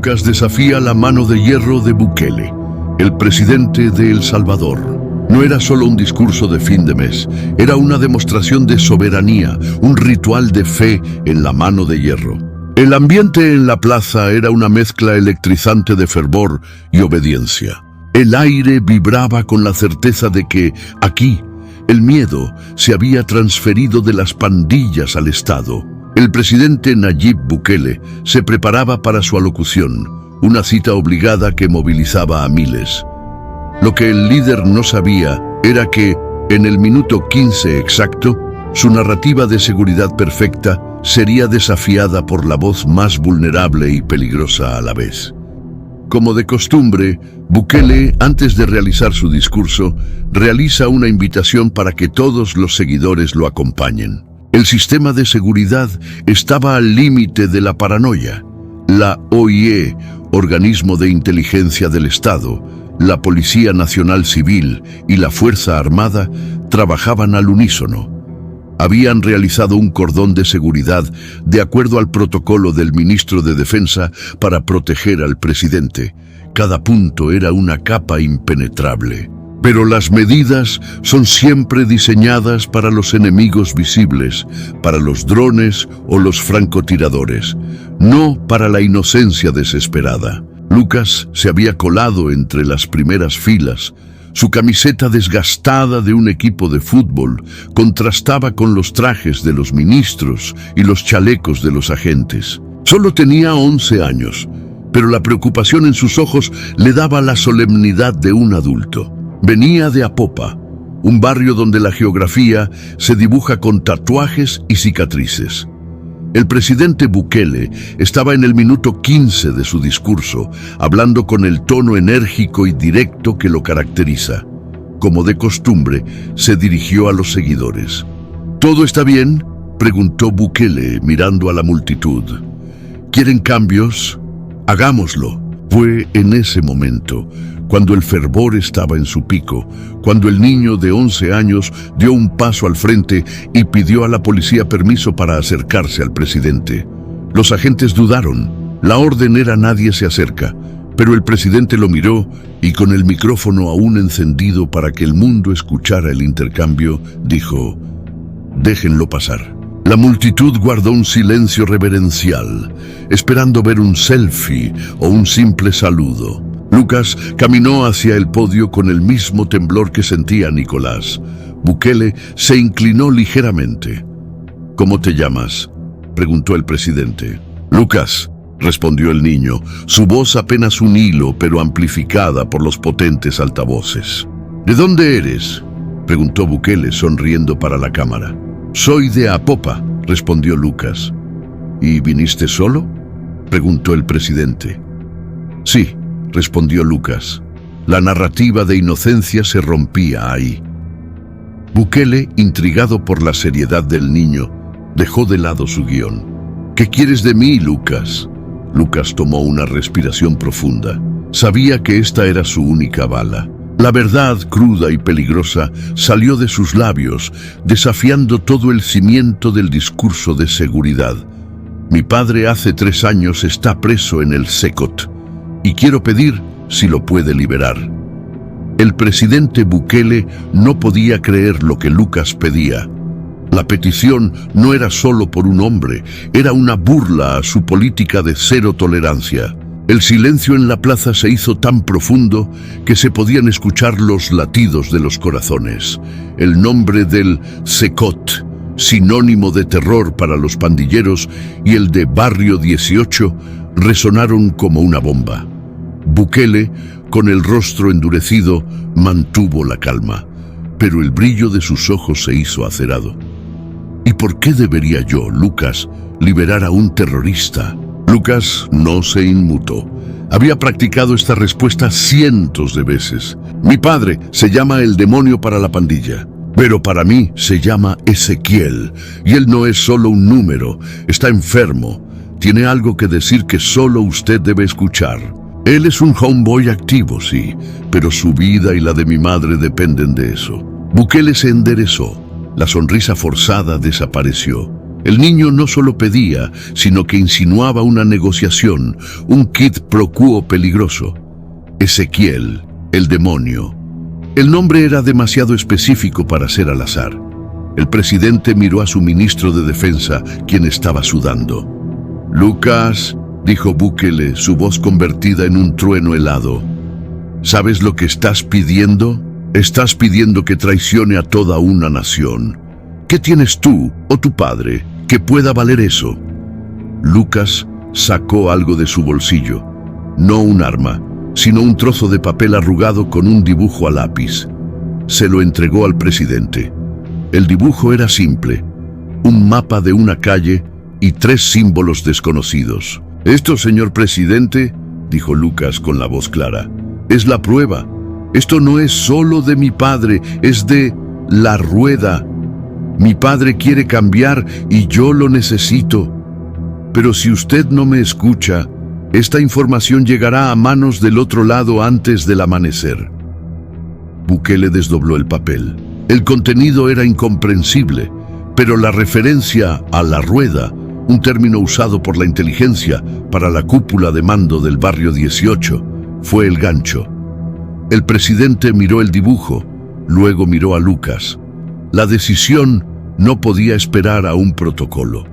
Lucas desafía la mano de hierro de Bukele, el presidente de El Salvador. No era solo un discurso de fin de mes, era una demostración de soberanía, un ritual de fe en la mano de hierro. El ambiente en la plaza era una mezcla electrizante de fervor y obediencia. El aire vibraba con la certeza de que, aquí, el miedo se había transferido de las pandillas al Estado. El presidente Nayib Bukele se preparaba para su alocución, una cita obligada que movilizaba a miles. Lo que el líder no sabía era que, en el minuto 15 exacto, su narrativa de seguridad perfecta sería desafiada por la voz más vulnerable y peligrosa a la vez. Como de costumbre, Bukele, antes de realizar su discurso, realiza una invitación para que todos los seguidores lo acompañen. El sistema de seguridad estaba al límite de la paranoia. La OIE, Organismo de Inteligencia del Estado, la Policía Nacional Civil y la Fuerza Armada trabajaban al unísono. Habían realizado un cordón de seguridad de acuerdo al protocolo del ministro de Defensa para proteger al presidente. Cada punto era una capa impenetrable. Pero las medidas son siempre diseñadas para los enemigos visibles, para los drones o los francotiradores, no para la inocencia desesperada. Lucas se había colado entre las primeras filas. Su camiseta desgastada de un equipo de fútbol contrastaba con los trajes de los ministros y los chalecos de los agentes. Solo tenía 11 años, pero la preocupación en sus ojos le daba la solemnidad de un adulto. Venía de Apopa, un barrio donde la geografía se dibuja con tatuajes y cicatrices. El presidente Bukele estaba en el minuto 15 de su discurso, hablando con el tono enérgico y directo que lo caracteriza. Como de costumbre, se dirigió a los seguidores. ¿Todo está bien?, preguntó Bukele, mirando a la multitud. ¿Quieren cambios? Hagámoslo. Fue en ese momento, cuando el fervor estaba en su pico, cuando el niño de 11 años dio un paso al frente y pidió a la policía permiso para acercarse al presidente. Los agentes dudaron. La orden era nadie se acerca, pero el presidente lo miró y con el micrófono aún encendido para que el mundo escuchara el intercambio, dijo: «Déjenlo pasar». La multitud guardó un silencio reverencial, esperando ver un selfie o un simple saludo. Lucas caminó hacia el podio con el mismo temblor que sentía Nicolás. Bukele se inclinó ligeramente. «¿Cómo te llamas?», preguntó el presidente. «Lucas», respondió el niño, su voz apenas un hilo, pero amplificada por los potentes altavoces. «¿De dónde eres?», preguntó Bukele, sonriendo para la cámara. «Soy de Apopa», respondió Lucas. «¿Y viniste solo?», preguntó el presidente. «Sí», respondió Lucas. La narrativa de inocencia se rompía ahí. Bukele, intrigado por la seriedad del niño, dejó de lado su guión. «¿Qué quieres de mí, Lucas?». Lucas tomó una respiración profunda. Sabía que esta era su única bala. La verdad, cruda y peligrosa, salió de sus labios, desafiando todo el cimiento del discurso de seguridad. «Mi padre hace 3 años está preso en el Secot, y quiero pedir si lo puede liberar». El presidente Bukele no podía creer lo que Lucas pedía. La petición no era solo por un hombre, era una burla a su política de cero tolerancia. El silencio en la plaza se hizo tan profundo que se podían escuchar los latidos de los corazones. El nombre del Secot, sinónimo de terror para los pandilleros, y el de Barrio 18 resonaron como una bomba. Bukele, con el rostro endurecido, mantuvo la calma, pero el brillo de sus ojos se hizo acerado. «¿Y por qué debería yo, Lucas, liberar a un terrorista?». Lucas no se inmutó. Había practicado esta respuesta cientos de veces. «Mi padre se llama el demonio para la pandilla, pero para mí se llama Ezequiel, y él no es solo un número, está enfermo. Tiene algo que decir que solo usted debe escuchar. Él es un homeboy activo, sí, pero su vida y la de mi madre dependen de eso». Bukele se enderezó. La sonrisa forzada desapareció. El niño no solo pedía, sino que insinuaba una negociación, un quid pro quo peligroso. Ezequiel, el demonio. El nombre era demasiado específico para ser al azar. El presidente miró a su ministro de Defensa, quien estaba sudando. «Lucas», dijo Bukele, su voz convertida en un trueno helado. «¿Sabes lo que estás pidiendo? Estás pidiendo que traicione a toda una nación. ¿Qué tienes tú o tu padre que pueda valer eso?» Lucas sacó algo de su bolsillo. No un arma, sino un trozo de papel arrugado con un dibujo a lápiz. Se lo entregó al presidente. El dibujo era simple: un mapa de una calle y 3 símbolos desconocidos. «Esto, señor presidente», dijo Lucas con la voz clara, «es la prueba. Esto no es solo de mi padre, es de la rueda. Mi padre quiere cambiar y yo lo necesito. Pero si usted no me escucha, esta información llegará a manos del otro lado antes del amanecer». Bukele desdobló el papel. El contenido era incomprensible, pero la referencia a la rueda, un término usado por la inteligencia para la cúpula de mando del barrio 18, fue el gancho. El presidente miró el dibujo, luego miró a Lucas. La decisión no podía esperar a un protocolo.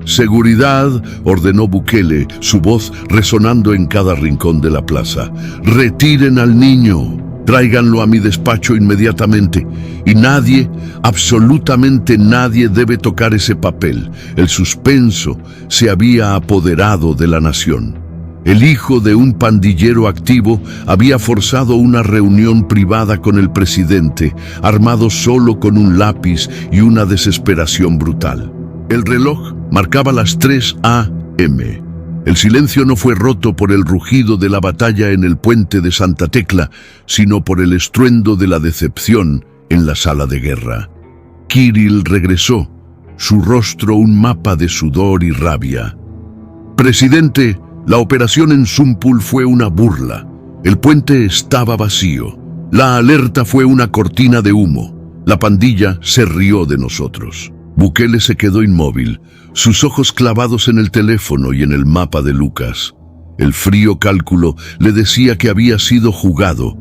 «Seguridad», ordenó Bukele, su voz resonando en cada rincón de la plaza. «Retiren al niño. Tráiganlo a mi despacho inmediatamente. Y nadie, absolutamente nadie, debe tocar ese papel». El suspenso se había apoderado de la nación. El hijo de un pandillero activo había forzado una reunión privada con el presidente, armado solo con un lápiz y una desesperación brutal. El reloj marcaba las 3 a.m. El silencio no fue roto por el rugido de la batalla en el puente de Santa Tecla, sino por el estruendo de la decepción en la sala de guerra. Kirill regresó, su rostro un mapa de sudor y rabia. «Presidente, la operación en Zumpul fue una burla. El puente estaba vacío. La alerta fue una cortina de humo. La pandilla se rió de nosotros». Bukele se quedó inmóvil, sus ojos clavados en el teléfono y en el mapa de Lucas. El frío cálculo le decía que había sido jugado,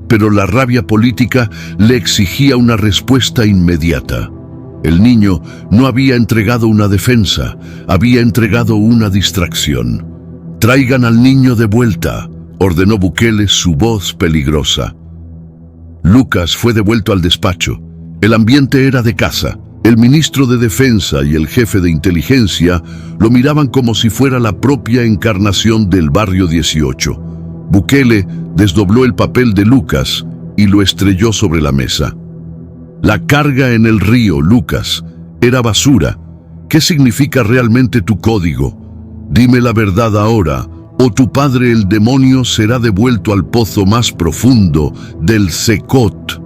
pero la rabia política le exigía una respuesta inmediata. El niño no había entregado una defensa, había entregado una distracción. «Traigan al niño de vuelta», ordenó Bukele, su voz peligrosa. Lucas fue devuelto al despacho. El ambiente era de casa. El ministro de Defensa y el jefe de inteligencia lo miraban como si fuera la propia encarnación del barrio 18. Bukele desdobló el papel de Lucas y lo estrelló sobre la mesa. «La carga en el río, Lucas, era basura. ¿Qué significa realmente tu código? Dime la verdad ahora, o tu padre el demonio será devuelto al pozo más profundo del Secot».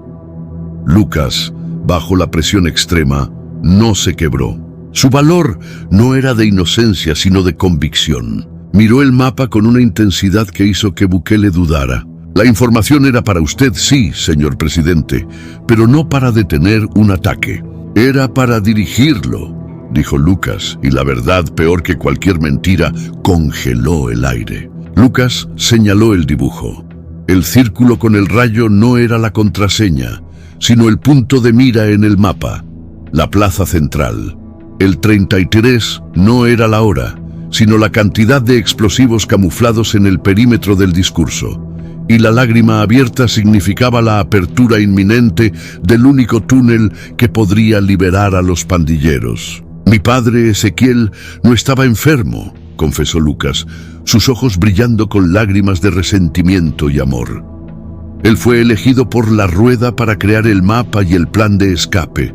Lucas, bajo la presión extrema, no se quebró. Su valor no era de inocencia, sino de convicción. Miró el mapa con una intensidad que hizo que Bukele dudara. «La información era para usted, sí, señor presidente, pero no para detener un ataque. Era para dirigirlo», dijo Lucas, y la verdad, peor que cualquier mentira, congeló el aire. Lucas señaló el dibujo. El círculo con el rayo no era la contraseña, sino el punto de mira en el mapa, la plaza central. El 33 no era la hora, sino la cantidad de explosivos camuflados en el perímetro del discurso. Y la lágrima abierta significaba la apertura inminente del único túnel que podría liberar a los pandilleros. «Mi padre, Ezequiel, no estaba enfermo», confesó Lucas, sus ojos brillando con lágrimas de resentimiento y amor. «Él fue elegido por la rueda para crear el mapa y el plan de escape.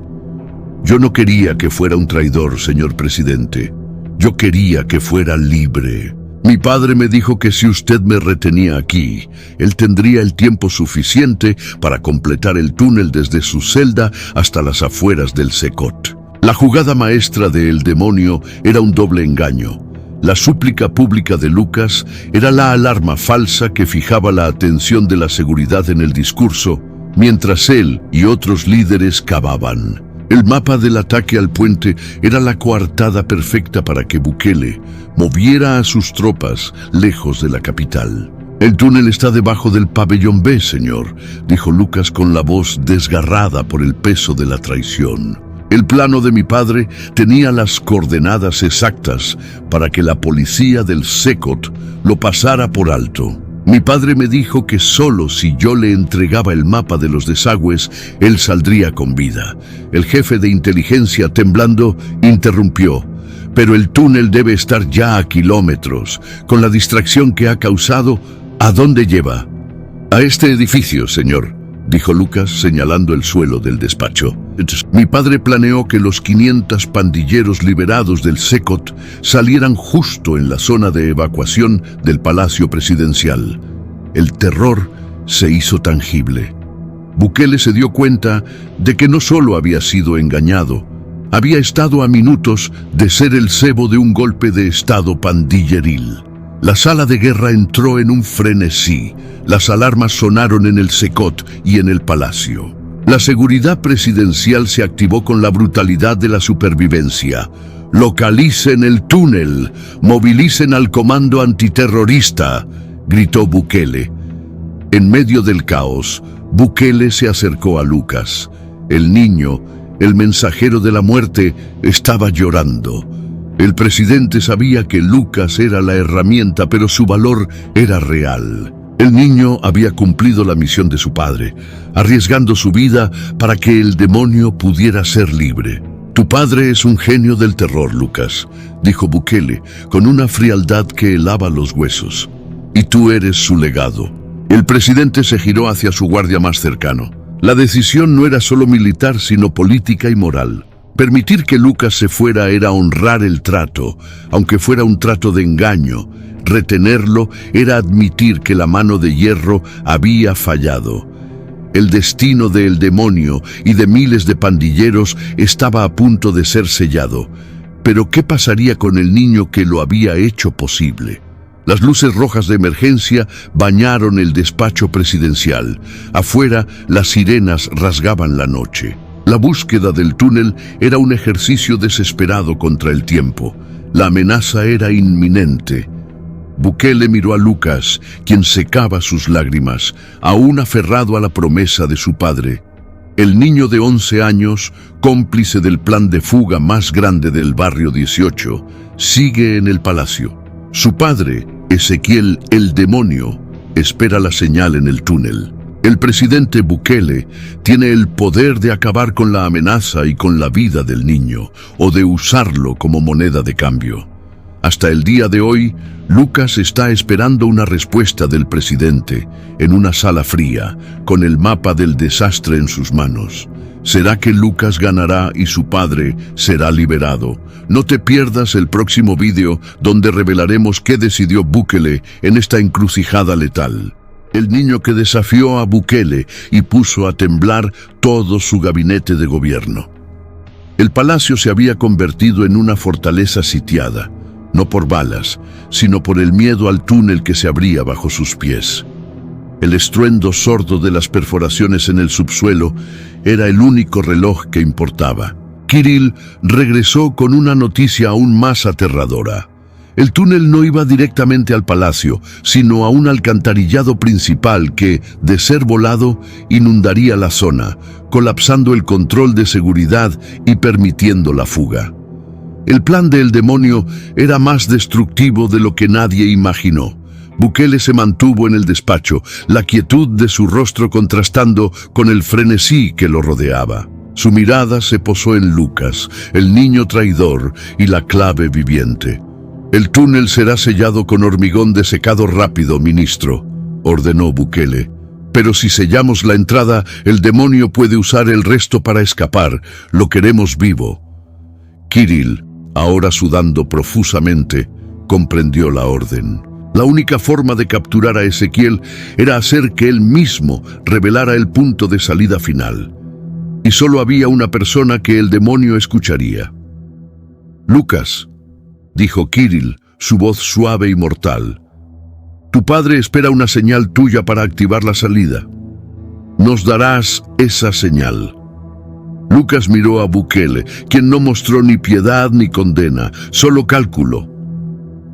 Yo no quería que fuera un traidor, señor presidente. Yo quería que fuera libre. Mi padre me dijo que si usted me retenía aquí, él tendría el tiempo suficiente para completar el túnel desde su celda hasta las afueras del Secot». La jugada maestra de El Demonio era un doble engaño. La súplica pública de Lucas era la alarma falsa que fijaba la atención de la seguridad en el discurso, mientras él y otros líderes cavaban. El mapa del ataque al puente era la coartada perfecta para que Bukele moviera a sus tropas lejos de la capital. «El túnel está debajo del pabellón B, señor», dijo Lucas con la voz desgarrada por el peso de la traición. «El plano de mi padre tenía las coordenadas exactas para que la policía del Secot lo pasara por alto. Mi padre me dijo que solo si yo le entregaba el mapa de los desagües, él saldría con vida». El jefe de inteligencia, temblando, interrumpió. «Pero el túnel debe estar ya a kilómetros. Con la distracción que ha causado, ¿a dónde lleva?» «A este edificio, señor», dijo Lucas señalando el suelo del despacho. «Mi padre planeó que los 500 pandilleros liberados del Secot salieran justo en la zona de evacuación del Palacio Presidencial». El terror se hizo tangible. Bukele se dio cuenta de que no solo había sido engañado, había estado a minutos de ser el cebo de un golpe de estado pandilleril. La sala de guerra entró en un frenesí. Las alarmas sonaron en el Secot y en el palacio. La seguridad presidencial se activó con la brutalidad de la supervivencia. «Localicen el túnel, movilicen al comando antiterrorista», gritó Bukele. En medio del caos, Bukele se acercó a Lucas. El niño, el mensajero de la muerte, estaba llorando. El presidente sabía que Lucas era la herramienta, pero su valor era real. El niño había cumplido la misión de su padre, arriesgando su vida para que el demonio pudiera ser libre. «Tu padre es un genio del terror, Lucas», dijo Bukele, con una frialdad que helaba los huesos. «Y tú eres su legado». El presidente se giró hacia su guardia más cercano. La decisión no era solo militar, sino política y moral. Permitir que Lucas se fuera era honrar el trato, aunque fuera un trato de engaño. Retenerlo era admitir que la mano de hierro había fallado. El destino del demonio y de miles de pandilleros estaba a punto de ser sellado. Pero ¿qué pasaría con el niño que lo había hecho posible? Las luces rojas de emergencia bañaron el despacho presidencial. Afuera, las sirenas rasgaban la noche. La búsqueda del túnel era un ejercicio desesperado contra el tiempo. La amenaza era inminente. Bukele miró a Lucas, quien secaba sus lágrimas, aún aferrado a la promesa de su padre. El niño de 11 años, cómplice del plan de fuga más grande del barrio 18, sigue en el palacio. Su padre, Ezequiel el demonio, espera la señal en el túnel. El presidente Bukele tiene el poder de acabar con la amenaza y con la vida del niño, o de usarlo como moneda de cambio. Hasta el día de hoy, Lucas está esperando una respuesta del presidente en una sala fría, con el mapa del desastre en sus manos. ¿Será que Lucas ganará y su padre será liberado? No te pierdas el próximo vídeo donde revelaremos qué decidió Bukele en esta encrucijada letal. El niño que desafió a Bukele y puso a temblar todo su gabinete de gobierno. El palacio se había convertido en una fortaleza sitiada, no por balas, sino por el miedo al túnel que se abría bajo sus pies. El estruendo sordo de las perforaciones en el subsuelo era el único reloj que importaba. Kirill regresó con una noticia aún más aterradora. El túnel no iba directamente al palacio, sino a un alcantarillado principal que, de ser volado, inundaría la zona, colapsando el control de seguridad y permitiendo la fuga. El plan del demonio era más destructivo de lo que nadie imaginó. Bukele se mantuvo en el despacho, la quietud de su rostro contrastando con el frenesí que lo rodeaba. Su mirada se posó en Lucas, el niño traidor y la clave viviente. «El túnel será sellado con hormigón desecado rápido, ministro», ordenó Bukele. «Pero si sellamos la entrada, el demonio puede usar el resto para escapar. Lo queremos vivo». Kirill, ahora sudando profusamente, comprendió la orden. La única forma de capturar a Ezequiel era hacer que él mismo revelara el punto de salida final. Y solo había una persona que el demonio escucharía. «Lucas», dijo Kirill, su voz suave y mortal, «tu padre espera una señal tuya para activar la salida. Nos darás esa señal». Lucas miró a Bukele, quien no mostró ni piedad ni condena, solo cálculo.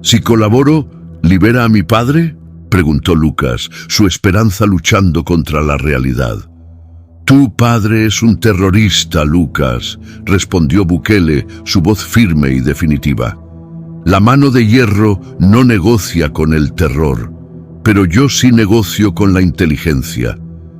«Si colaboro, ¿libera a mi padre?», preguntó Lucas, su esperanza luchando contra la realidad. «Tu padre es un terrorista, Lucas», respondió Bukele, su voz firme y definitiva. «La mano de hierro no negocia con el terror, pero yo sí negocio con la inteligencia.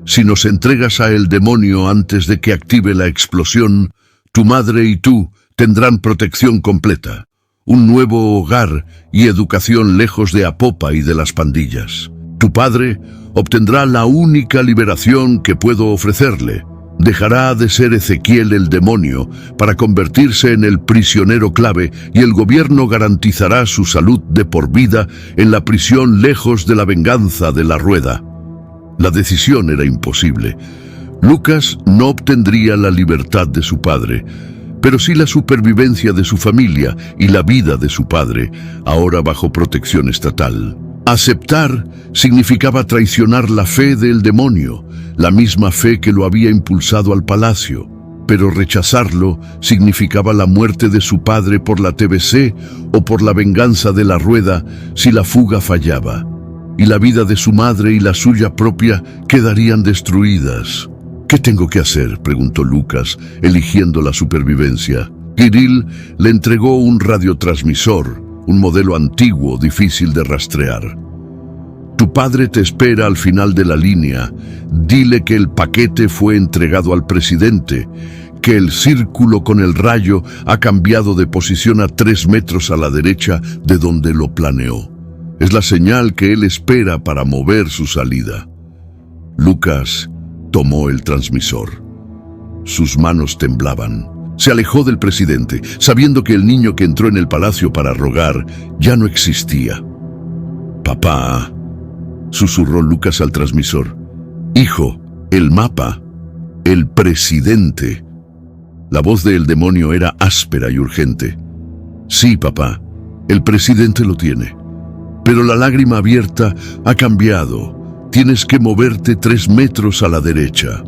Si nos entregas a el demonio antes de que active la explosión, tu madre y tú tendrán protección completa, un nuevo hogar y educación lejos de Apopa y de las pandillas. Tu padre obtendrá la única liberación que puedo ofrecerle. Dejará de ser Ezequiel el demonio para convertirse en el prisionero clave y el gobierno garantizará su salud de por vida en la prisión lejos de la venganza de la rueda». La decisión era imposible. Lucas no obtendría la libertad de su padre, pero sí la supervivencia de su familia y la vida de su padre, ahora bajo protección estatal. Aceptar significaba traicionar la fe del demonio, la misma fe que lo había impulsado al palacio. Pero rechazarlo significaba la muerte de su padre por la TBC o por la venganza de la rueda si la fuga fallaba. Y la vida de su madre y la suya propia quedarían destruidas. «¿Qué tengo que hacer?», preguntó Lucas, eligiendo la supervivencia. Kirill le entregó un radiotransmisor, un modelo antiguo, difícil de rastrear. «Tu padre te espera al final de la línea. Dile que el paquete fue entregado al presidente, que el círculo con el rayo ha cambiado de posición a 3 metros a la derecha de donde lo planeó. Es la señal que él espera para mover su salida». Lucas tomó el transmisor. Sus manos temblaban. Se alejó del presidente, sabiendo que el niño que entró en el palacio para rogar ya no existía. «Papá», susurró Lucas al transmisor. «Hijo, el mapa, el presidente». La voz del demonio era áspera y urgente. «Sí, papá, el presidente lo tiene. Pero la lágrima abierta ha cambiado. Tienes que moverte 3 metros a la derecha».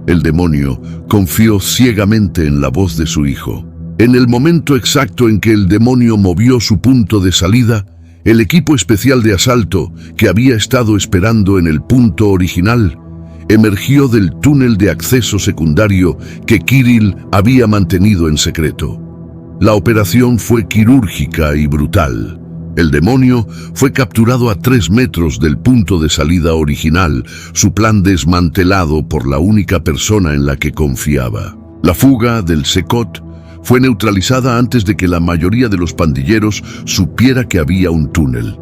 El demonio confió ciegamente en la voz de su hijo. En el momento exacto en que el demonio movió su punto de salida, el equipo especial de asalto, que había estado esperando en el punto original, emergió del túnel de acceso secundario que Kirill había mantenido en secreto. La operación fue quirúrgica y brutal. El demonio fue capturado a 3 metros del punto de salida original, su plan desmantelado por la única persona en la que confiaba. La fuga del Secot fue neutralizada antes de que la mayoría de los pandilleros supiera que había un túnel.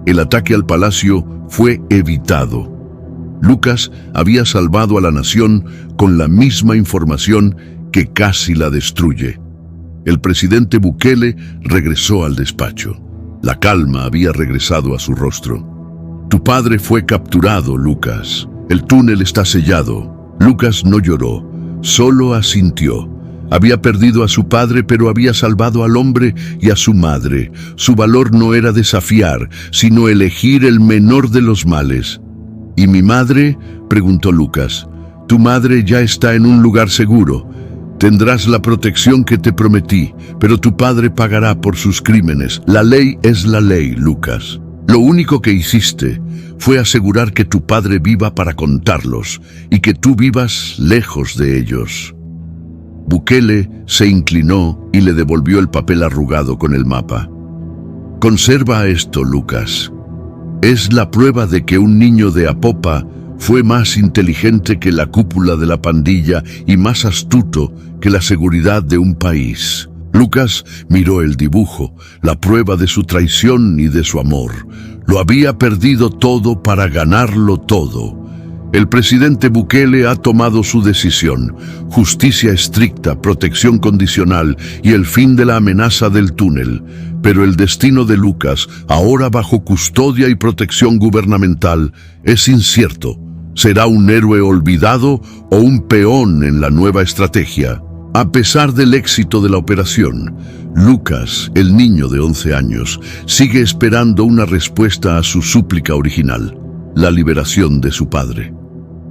El ataque al palacio fue evitado. Lucas había salvado a la nación con la misma información que casi la destruye. El presidente Bukele regresó al despacho. La calma había regresado a su rostro. «Tu padre fue capturado, Lucas. El túnel está sellado». Lucas no lloró, solo asintió. Había perdido a su padre, pero había salvado al hombre y a su madre. Su valor no era desafiar, sino elegir el menor de los males. «¿Y mi madre?», preguntó Lucas. «Tu madre ya está en un lugar seguro. Tendrás la protección que te prometí, pero tu padre pagará por sus crímenes. La ley es la ley, Lucas. Lo único que hiciste fue asegurar que tu padre viva para contarlos y que tú vivas lejos de ellos». Bukele se inclinó y le devolvió el papel arrugado con el mapa. «Conserva esto, Lucas. Es la prueba de que un niño de Apopa fue más inteligente que la cúpula de la pandilla y más astuto que la seguridad de un país». Lucas miró el dibujo, la prueba de su traición y de su amor. Lo había perdido todo para ganarlo todo. El presidente Bukele ha tomado su decisión: justicia estricta, protección condicional y el fin de la amenaza del túnel. Pero el destino de Lucas, ahora bajo custodia y protección gubernamental, es incierto. ¿Será un héroe olvidado o un peón en la nueva estrategia? A pesar del éxito de la operación, Lucas, el niño de 11 años, sigue esperando una respuesta a su súplica original: la liberación de su padre.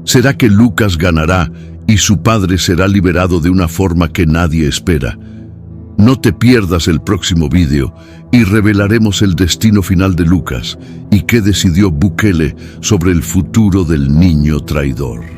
¿Será que Lucas ganará y su padre será liberado de una forma que nadie espera? No te pierdas el próximo vídeo y revelaremos el destino final de Lucas y qué decidió Bukele sobre el futuro del niño traidor.